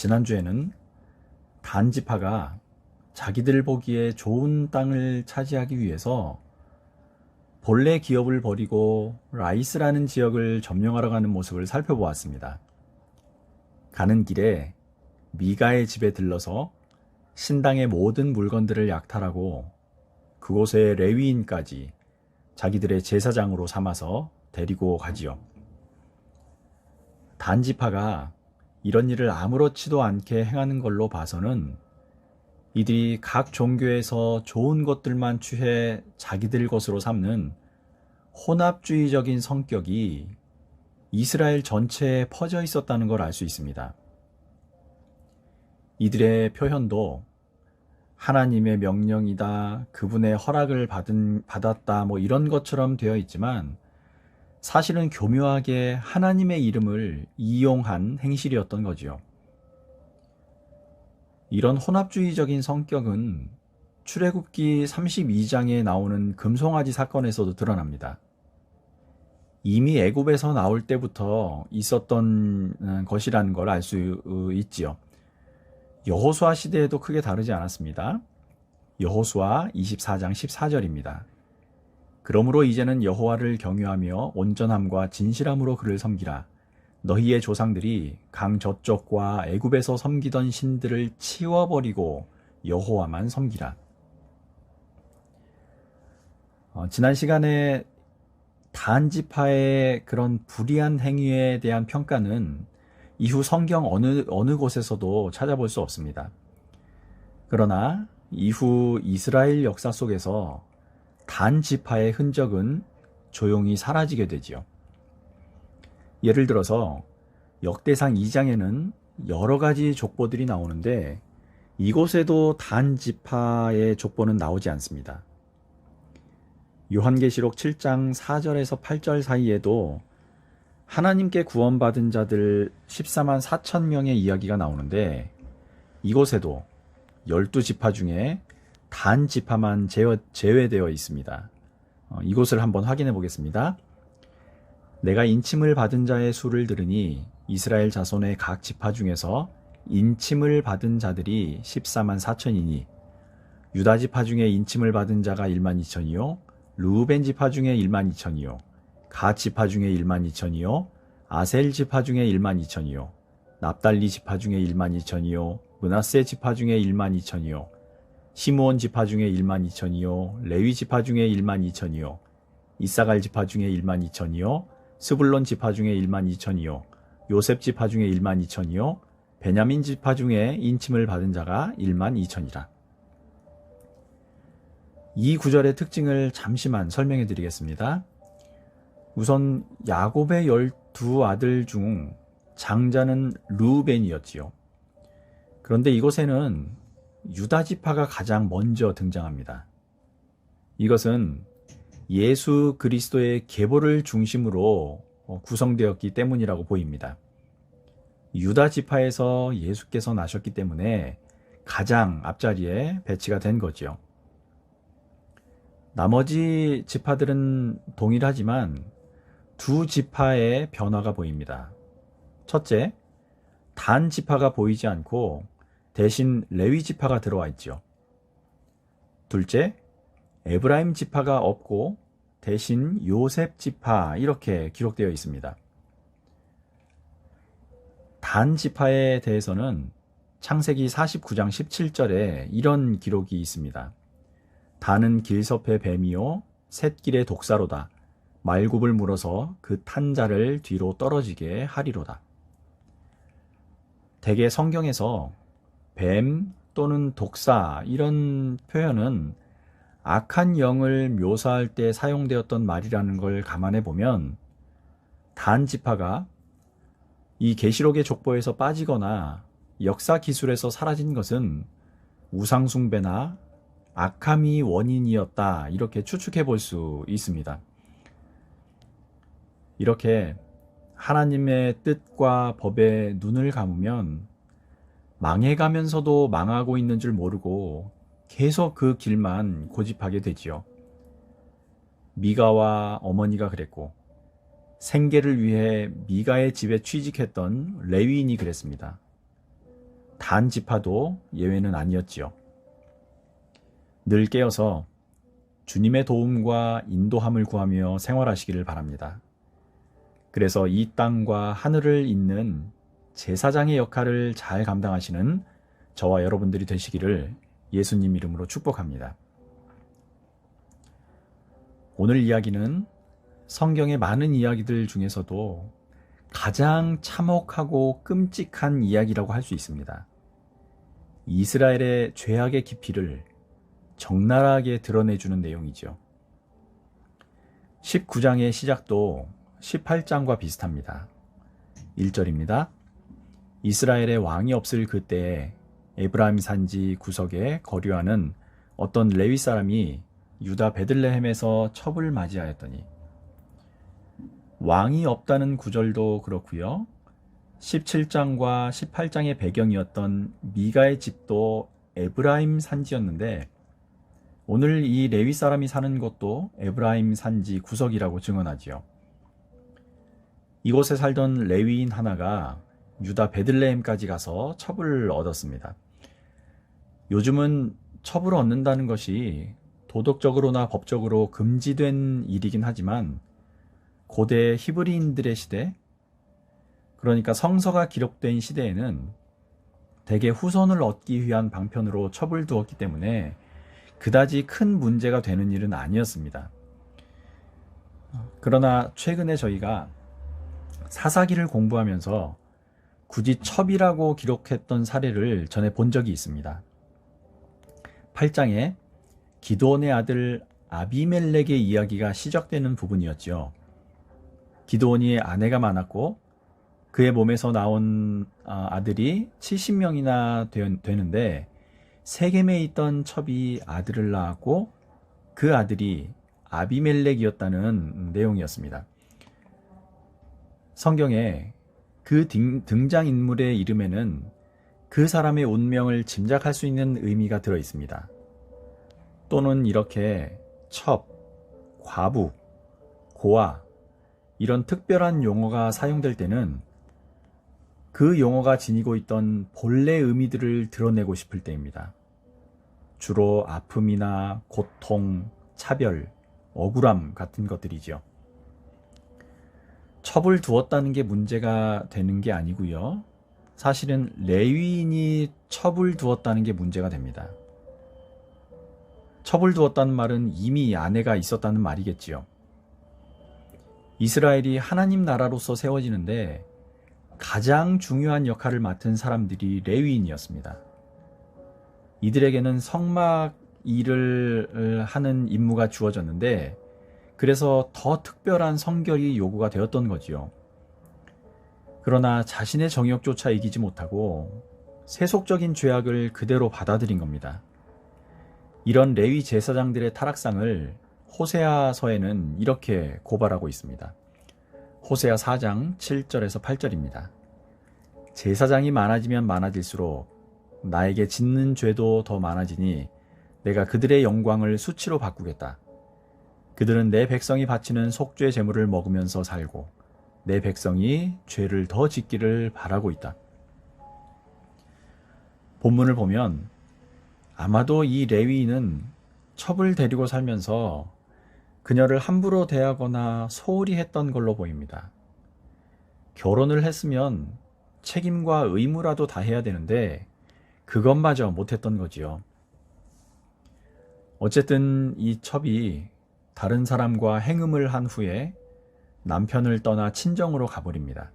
지난주에는 단 지파가 자기들 보기에 좋은 땅을 차지하기 위해서 본래 기업을 버리고 라이스라는 지역을 점령하러 가는 모습을 살펴보았습니다. 가는 길에 미가의 집에 들러서 신당의 모든 물건들을 약탈하고 그곳의 레위인까지 자기들의 제사장으로 삼아서 데리고 가지요. 단 지파가 이런 일을 아무렇지도 않게 행하는 걸로 봐서는 이들이 각 종교에서 좋은 것들만 취해 자기들 것으로 삼는 혼합주의적인 성격이 이스라엘 전체에 퍼져 있었다는 걸 알 수 있습니다. 이들의 표현도 하나님의 명령이다, 그분의 허락을 받았다, 이런 것처럼 되어 있지만 사실은 교묘하게 하나님의 이름을 이용한 행실이었던 거지요. 이런 혼합주의적인 성격은 출애굽기 32장에 나오는 금송아지 사건에서도 드러납니다. 이미 애굽에서 나올 때부터 있었던 것이라는 걸 알 수 있지요. 여호수아 시대에도 크게 다르지 않았습니다. 여호수아 24장 14절입니다. 그러므로 이제는 여호와를 경유하며 온전함과 진실함으로 그를 섬기라. 너희의 조상들이 강 저쪽과 애굽에서 섬기던 신들을 치워버리고 여호와만 섬기라. 지난 시간에 단 지파의 그런 불의한 행위에 대한 평가는 이후 성경 어느 곳에서도 찾아볼 수 없습니다. 그러나 이후 이스라엘 역사 속에서 단 지파의 흔적은 조용히 사라지게 되지요. 예를 들어서 역대상 2장에는 여러 가지 족보들이 나오는데 이곳에도 단 지파의 족보는 나오지 않습니다. 요한계시록 7장 4절에서 8절 사이에도 하나님께 구원받은 자들 14만 4천 명의 이야기가 나오는데 이곳에도 12지파 중에 단 지파만 제외되어 있습니다. 이곳을 한번 확인해 보겠습니다. 내가 인침을 받은 자의 수를 들으니 이스라엘 자손의 각 지파 중에서 인침을 받은 자들이 14만 4천이니 유다 지파 중에 인침을 받은 자가 1만 2천이요 르우벤 지파 중에 1만 2천이요 갓 지파 중에 1만 2천이요 아셀 지파 중에 1만 2천이요 납달리 지파 중에 1만 2천이요 므낫세 지파 중에 1만 2천이요 시므온 지파 중에 1만 2천이요 레위 지파 중에 1만 2천이요 이사갈 지파 중에 1만 2천이요 스불론 지파 중에 1만 2천이요 요셉 지파 중에 1만 2천이요 베냐민 지파 중에 인침을 받은 자가 1만 2천이라. 이 구절의 특징을 잠시만 설명해 드리겠습니다. 우선 야곱의 12아들 중 장자는 르우벤이었지요. 그런데 이곳에는 유다 지파가 가장 먼저 등장합니다. 이것은 예수 그리스도의 계보를 중심으로 구성되었기 때문이라고 보입니다. 유다 지파에서 예수께서 나셨기 때문에 가장 앞자리에 배치가 된 거죠. 나머지 지파들은 동일하지만 두 지파의 변화가 보입니다. 첫째, 단 지파가 보이지 않고 대신 레위 지파가 들어와 있죠. 둘째, 에브라임 지파가 없고 대신 요셉 지파 이렇게 기록되어 있습니다. 단 지파에 대해서는 창세기 49장 17절에 이런 기록이 있습니다. 단은 길섭의 뱀이요 샛길의 독사로다. 말굽을 물어서 그 탄 자를 뒤로 떨어지게 하리로다. 대개 성경에서 뱀 또는 독사 이런 표현은 악한 영을 묘사할 때 사용되었던 말이라는 걸 감안해 보면 단 지파가 이 계시록의 족보에서 빠지거나 역사 기술에서 사라진 것은 우상숭배나 악함이 원인이었다 이렇게 추측해 볼 수 있습니다. 이렇게 하나님의 뜻과 법에 눈을 감으면 망해가면서도 망하고 있는 줄 모르고 계속 그 길만 고집하게 되지요. 미가와 어머니가 그랬고 생계를 위해 미가의 집에 취직했던 레위인이 그랬습니다. 단 지파도 예외는 아니었지요. 늘 깨어서 주님의 도움과 인도함을 구하며 생활하시기를 바랍니다. 그래서 이 땅과 하늘을 잇는 제사장의 역할을 잘 감당하시는 저와 여러분들이 되시기를 예수님 이름으로 축복합니다. 오늘 이야기는 성경의 많은 이야기들 중에서도 가장 참혹하고 끔찍한 이야기라고 할 수 있습니다. 이스라엘의 죄악의 깊이를 적나라하게 드러내주는 내용이죠. 19장의 시작도 18장과 비슷합니다. 1절입니다. 이스라엘의 왕이 없을 그때에 에브라임 산지 구석에 거류하는 어떤 레위 사람이 유다 베들레헴에서 첩을 맞이하였더니, 왕이 없다는 구절도 그렇고요. 17장과 18장의 배경이었던 미가의 집도 에브라임 산지였는데 오늘 이 레위 사람이 사는 곳도 에브라임 산지 구석이라고 증언하지요. 이곳에 살던 레위인 하나가 유다 베들레헴까지 가서 첩을 얻었습니다. 요즘은 첩을 얻는다는 것이 도덕적으로나 법적으로 금지된 일이긴 하지만 고대 히브리인들의 시대, 그러니까 성서가 기록된 시대에는 대개 후손을 얻기 위한 방편으로 첩을 두었기 때문에 그다지 큰 문제가 되는 일은 아니었습니다. 그러나 최근에 저희가 사사기를 공부하면서 굳이 첩이라고 기록했던 사례를 전해 본 적이 있습니다. 8장에 기드온의 아들 아비멜렉의 이야기가 시작되는 부분이었죠. 기드온이 아내가 많았고 그의 몸에서 나온 아들이 70명이나 되는데 세겜에 있던 첩이 아들을 낳았고 그 아들이 아비멜렉이었다는 내용이었습니다. 성경에 그 등장인물의 이름에는 그 사람의 운명을 짐작할 수 있는 의미가 들어 있습니다. 또는 이렇게 첩, 과부, 고아 이런 특별한 용어가 사용될 때는 그 용어가 지니고 있던 본래 의미들을 드러내고 싶을 때입니다. 주로 아픔이나 고통, 차별, 억울함 같은 것들이죠. 첩을 두었다는 게 문제가 되는 게 아니고요. 사실은 레위인이 첩을 두었다는 게 문제가 됩니다. 첩을 두었다는 말은 이미 아내가 있었다는 말이겠지요. 이스라엘이 하나님 나라로서 세워지는데 가장 중요한 역할을 맡은 사람들이 레위인이었습니다. 이들에게는 성막 일을 하는 임무가 주어졌는데 그래서 더 특별한 성결이 요구가 되었던 거지요. 그러나 자신의 정욕조차 이기지 못하고 세속적인 죄악을 그대로 받아들인 겁니다. 이런 레위 제사장들의 타락상을 호세아서에는 이렇게 고발하고 있습니다. 호세아 4장 7절에서 8절입니다. 제사장이 많아지면 많아질수록 나에게 짓는 죄도 더 많아지니 내가 그들의 영광을 수치로 바꾸겠다. 그들은 내 백성이 바치는 속죄 제물을 먹으면서 살고 내 백성이 죄를 더 짓기를 바라고 있다. 본문을 보면 아마도 이 레위인은 첩을 데리고 살면서 그녀를 함부로 대하거나 소홀히 했던 걸로 보입니다. 결혼을 했으면 책임과 의무라도 다 해야 되는데 그것마저 못했던 거지요. 어쨌든 이 첩이 다른 사람과 행음을 한 후에 남편을 떠나 친정으로 가버립니다.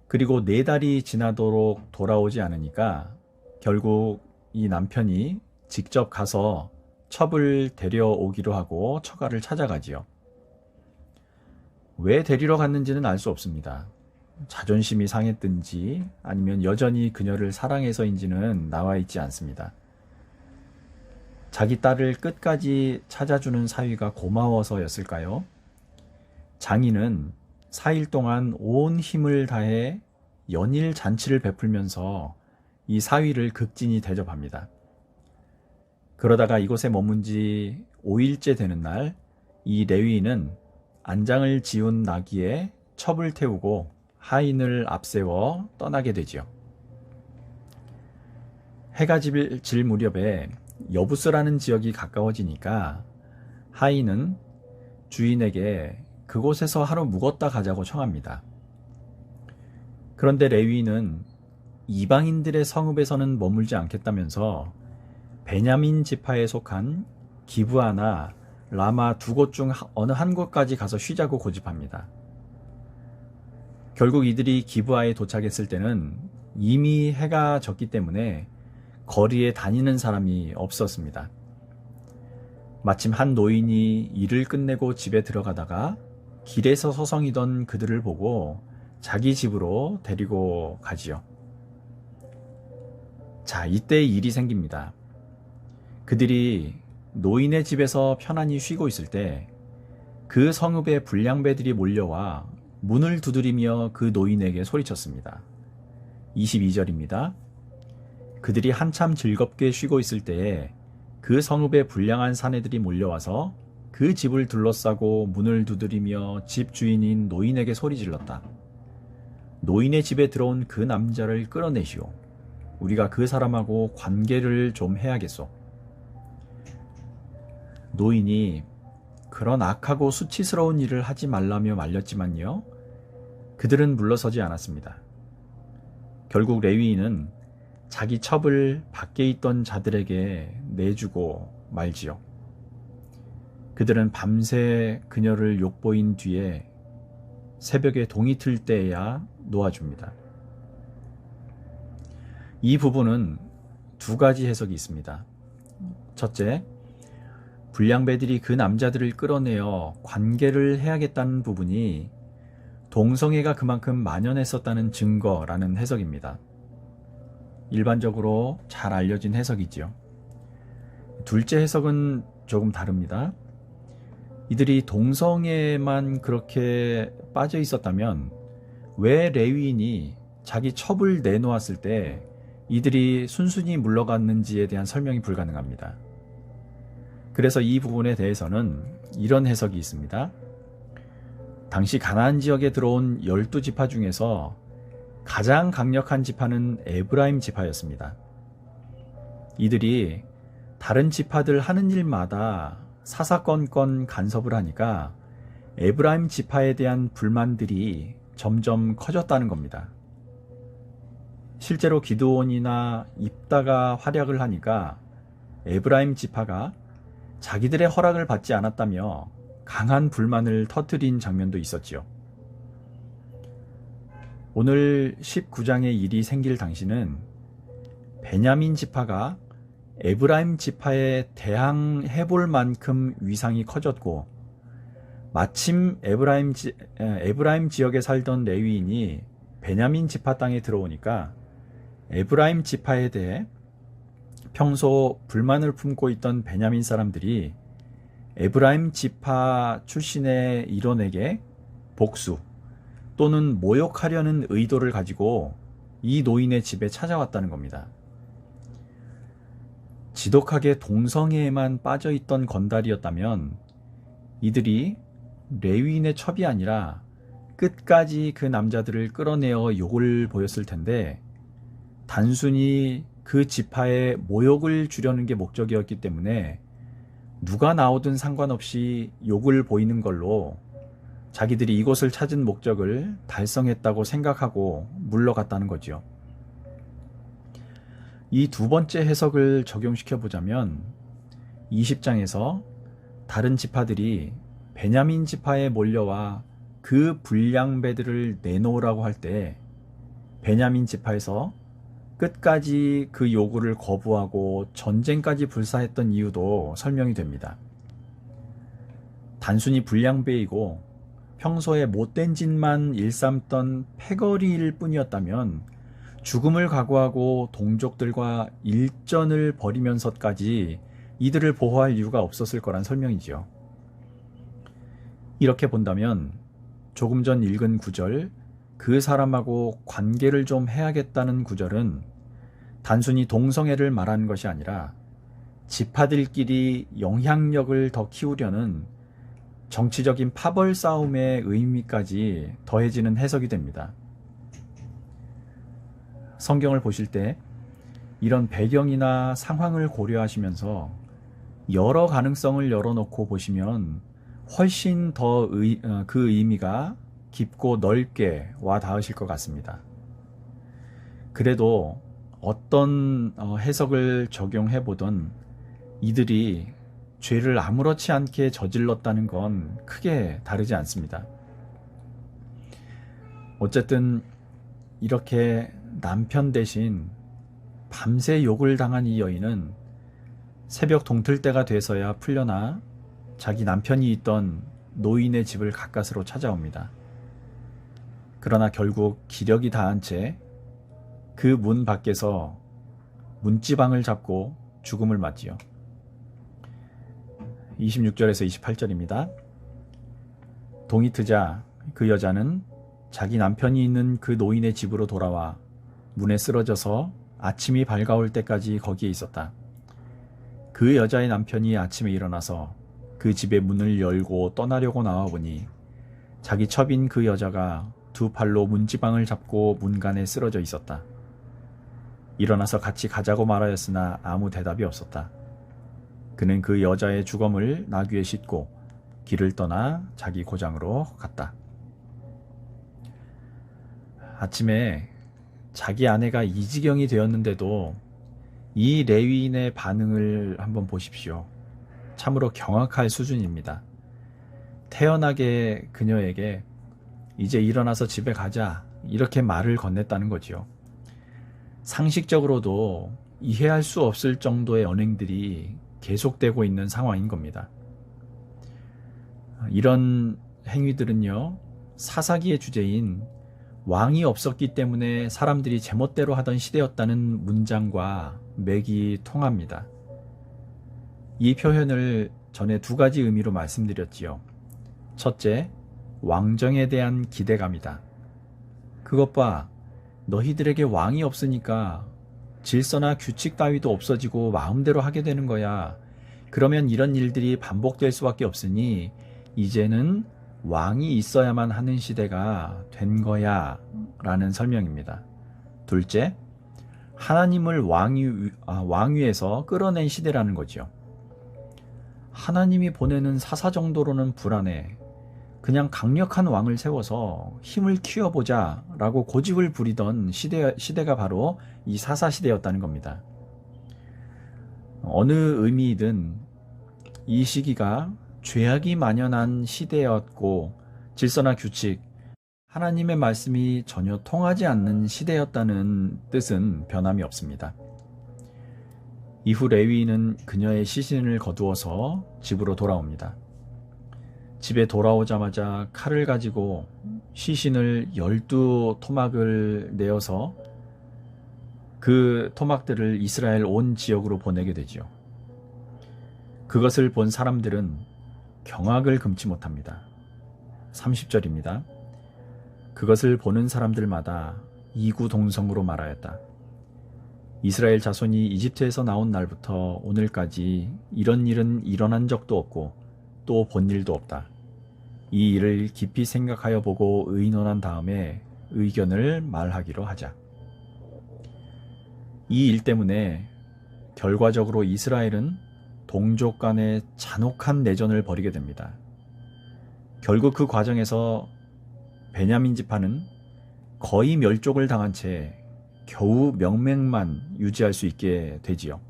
그리고 4달이 지나도록 돌아오지 않으니까 결국 이 남편이 직접 가서 첩을 데려오기로 하고 처가를 찾아가지요. 왜 데리러 갔는지는 알 수 없습니다. 자존심이 상했든지 아니면 여전히 그녀를 사랑해서인지는 나와 있지 않습니다. 자기 딸을 끝까지 찾아주는 사위가 고마워서였을까요? 장인은 4일 동안 온 힘을 다해 연일 잔치를 베풀면서 이 사위를 극진히 대접합니다. 그러다가 이곳에 머문 지 5일째 되는 날, 이 레위인은 안장을 지운 나귀에 첩을 태우고 하인을 앞세워 떠나게 되지요. 해가 질 무렵에 여부스라는 지역이 가까워지니까 하인은 주인에게 그곳에서 하루 묵었다 가자고 청합니다. 그런데 레위인은 이방인들의 성읍에서는 머물지 않겠다면서 베냐민 지파에 속한 기브아나 라마 두 곳 중 어느 한 곳까지 가서 쉬자고 고집합니다. 결국 이들이 기브아에 도착했을 때는 이미 해가 졌기 때문에 거리에 다니는 사람이 없었습니다. 마침 한 노인이 일을 끝내고 집에 들어가다가 길에서 서성이던 그들을 보고 자기 집으로 데리고 가지요. 자, 이때 일이 생깁니다. 그들이 노인의 집에서 편안히 쉬고 있을 때 그 성읍의 불량배들이 몰려와 문을 두드리며 그 노인에게 소리쳤습니다. 22절입니다. 그들이 한참 즐겁게 쉬고 있을 때에 그 성읍의 불량한 사내들이 몰려와서 그 집을 둘러싸고 문을 두드리며 집 주인인 노인에게 소리질렀다. 노인의 집에 들어온 그 남자를 끌어내시오. 우리가 그 사람하고 관계를 좀 해야겠소. 노인이 그런 악하고 수치스러운 일을 하지 말라며 말렸지만요. 그들은 물러서지 않았습니다. 결국 레위인은 자기 첩을 밖에 있던 자들에게 내주고 말지요. 그들은 밤새 그녀를 욕보인 뒤에 새벽에 동이 틀 때에야 놓아줍니다. 이 부분은 두 가지 해석이 있습니다. 첫째, 불량배들이 그 남자들을 끌어내어 관계를 해야겠다는 부분이 동성애가 그만큼 만연했었다는 증거라는 해석입니다. 일반적으로 잘 알려진 해석이지요. 둘째 해석은 조금 다릅니다. 이들이 동성애만 그렇게 빠져 있었다면 왜 레위인이 자기 첩을 내놓았을 때 이들이 순순히 물러갔는지에 대한 설명이 불가능합니다. 그래서 이 부분에 대해서는 이런 해석이 있습니다. 당시 가나안 지역에 들어온 12지파 중에서 가장 강력한 지파는 에브라임 지파였습니다. 이들이 다른 지파들 하는 일마다 사사건건 간섭을 하니까 에브라임 지파에 대한 불만들이 점점 커졌다는 겁니다. 실제로 기드온이나 입다가 활약을 하니까 에브라임 지파가 자기들의 허락을 받지 않았다며 강한 불만을 터뜨린 장면도 있었지요. 오늘 19장의 일이 생길 당시는 베냐민 지파가 에브라임 지파에 대항해 볼 만큼 위상이 커졌고 마침 에브라임 지역에 살던 레위인이 베냐민 지파 땅에 들어오니까 에브라임 지파에 대해 평소 불만을 품고 있던 베냐민 사람들이 에브라임 지파 출신의 일원에게 복수 또는 모욕하려는 의도를 가지고 이 노인의 집에 찾아왔다는 겁니다. 지독하게 동성애에만 빠져있던 건달이었다면 이들이 레위인의 첩이 아니라 끝까지 그 남자들을 끌어내어 욕을 보였을 텐데 단순히 그 지파에 모욕을 주려는 게 목적이었기 때문에 누가 나오든 상관없이 욕을 보이는 걸로 자기들이 이곳을 찾은 목적을 달성했다고 생각하고 물러갔다는 거지요. 이 두 번째 해석을 적용시켜 보자면 20장에서 다른 지파들이 베냐민 지파에 몰려와 그 불량배들을 내놓으라고 할 때 베냐민 지파에서 끝까지 그 요구를 거부하고 전쟁까지 불사했던 이유도 설명이 됩니다. 단순히 불량배이고 평소에 못된 짓만 일삼던 패거리일 뿐이었다면 죽음을 각오하고 동족들과 일전을 벌이면서까지 이들을 보호할 이유가 없었을 거란 설명이지요. 이렇게 본다면 조금 전 읽은 구절, 그 사람하고 관계를 좀 해야겠다는 구절은 단순히 동성애를 말하는 것이 아니라 지파들끼리 영향력을 더 키우려는 정치적인 파벌 싸움의 의미까지 더해지는 해석이 됩니다. 성경을 보실 때 이런 배경이나 상황을 고려하시면서 여러 가능성을 열어놓고 보시면 훨씬 더 그 의미가 깊고 넓게 와 닿으실 것 같습니다. 그래도 어떤 해석을 적용해 보던 이들이 죄를 아무렇지 않게 저질렀다는 건 크게 다르지 않습니다. 어쨌든 이렇게 남편 대신 밤새 욕을 당한 이 여인은 새벽 동틀 때가 돼서야 풀려나 자기 남편이 있던 노인의 집을 가까스로 찾아옵니다. 그러나 결국 기력이 다한 채 그 문 밖에서 문지방을 잡고 죽음을 맞지요. 26절에서 28절입니다. 동이 트자 그 여자는 자기 남편이 있는 그 노인의 집으로 돌아와 문에 쓰러져서 아침이 밝아올 때까지 거기에 있었다. 그 여자의 남편이 아침에 일어나서 그 집의 문을 열고 떠나려고 나와보니 자기 첩인 그 여자가 두 팔로 문지방을 잡고 문간에 쓰러져 있었다. 일어나서 같이 가자고 말하였으나 아무 대답이 없었다. 그는 그 여자의 주검을 나귀에 싣고 길을 떠나 자기 고장으로 갔다. 아침에 자기 아내가 이 지경이 되었는데도 이 레위인의 반응을 한번 보십시오. 참으로 경악할 수준입니다. 태연하게 그녀에게 이제 일어나서 집에 가자 이렇게 말을 건넸다는 거지요. 상식적으로도 이해할 수 없을 정도의 언행들이 계속되고 있는 상황인 겁니다. 이런 행위들은요, 사사기의 주제인 왕이 없었기 때문에 사람들이 제멋대로 하던 시대였다는 문장과 맥이 통합니다. 이 표현을 전에 두 가지 의미로 말씀드렸지요. 첫째, 왕정에 대한 기대감이다. 그것 봐, 너희들에게 왕이 없으니까 질서나 규칙 따위도 없어지고 마음대로 하게 되는 거야. 그러면 이런 일들이 반복될 수밖에 없으니 이제는 왕이 있어야만 하는 시대가 된 거야 라는 설명입니다. 둘째, 하나님을 왕위에서 끌어낸 시대라는 거죠. 하나님이 보내는 사사 정도로는 불안해. 그냥 강력한 왕을 세워서 힘을 키워보자 라고 고집을 부리던 시대가 바로 이 사사 시대였다는 겁니다. 어느 의미이든 이 시기가 죄악이 만연한 시대였고 질서나 규칙, 하나님의 말씀이 전혀 통하지 않는 시대였다는 뜻은 변함이 없습니다. 이후 레위인은 그녀의 시신을 거두어서 집으로 돌아옵니다. 집에 돌아오자마자 칼을 가지고 시신을 12토막을 내어서 그 토막들을 이스라엘 온 지역으로 보내게 되지요. 그것을 본 사람들은 경악을 금치 못합니다. 30절입니다. 그것을 보는 사람들마다 이구동성으로 말하였다. 이스라엘 자손이 이집트에서 나온 날부터 오늘까지 이런 일은 일어난 적도 없고 또 본 일도 없다. 이 일을 깊이 생각하여 보고 의논한 다음에 의견을 말하기로 하자. 이 일 때문에 결과적으로 이스라엘은 동족 간의 잔혹한 내전을 벌이게 됩니다. 결국 그 과정에서 베냐민 지파는 거의 멸족을 당한 채 겨우 명맥만 유지할 수 있게 되지요.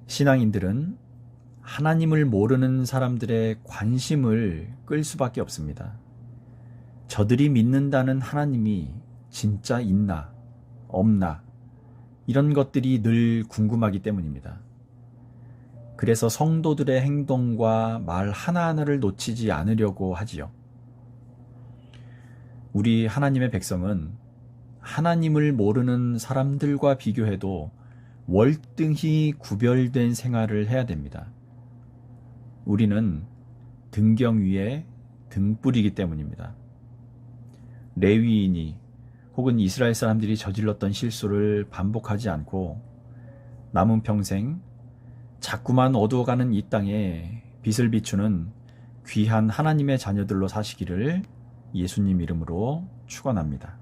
신앙인들은 하나님을 모르는 사람들의 관심을 끌 수밖에 없습니다. 저들이 믿는다는 하나님이 진짜 있나, 없나, 이런 것들이 늘 궁금하기 때문입니다. 그래서 성도들의 행동과 말 하나하나를 놓치지 않으려고 하지요. 우리 하나님의 백성은 하나님을 모르는 사람들과 비교해도 월등히 구별된 생활을 해야 됩니다. 우리는 등경 위에 등불이기 때문입니다. 레위인이 혹은 이스라엘 사람들이 저질렀던 실수를 반복하지 않고 남은 평생 자꾸만 어두워가는 이 땅에 빛을 비추는 귀한 하나님의 자녀들로 사시기를 예수님 이름으로 축원합니다.